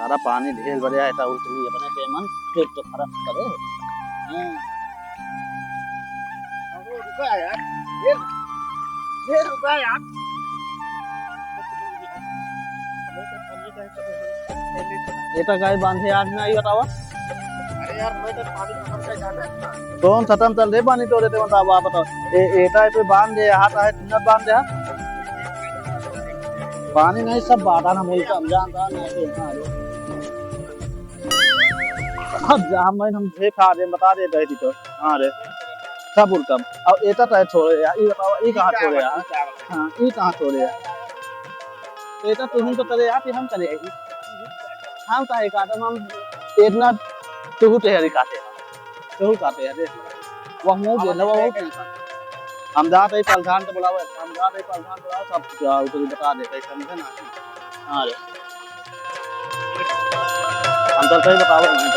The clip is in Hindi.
सारा पानी ढेर बढ़िया है उतनी अपने पेमन फिर तो फर्क करे। अरे रुका यार, ये रुका यार। एटा गाय बांधे आज में आई बतावा। अरे यार मैं तो पानी खत्म कर जाना। कौन खत्म चल रहे पानी तो देते बताओ आप बताओ। एटा पे बांध दे हाथ है न बांध दे पानी नहीं सब बाधा ना मुझे समझाता नहीं अब जहाँ मैं हम देखा दे बता दे रही तो। हाँ रे सब उल्टम अब एटा तो छोड़े यार ये बताओ ये कहाँ छोड़े यार। हाँ ये कहाँ छोड़े यार एटा तुम तो करे यार हम करे हम काहे काटम हम इतना तुहु तैयारी काटे तुहु काटे यार वह मुंह दे ना वो हम जाते ही प्रधान को बुलाओ हम जाते ही प्रधान बुलाओ सब उधर बता देते समझे ना। हाँ रे हम तो बताओ नहीं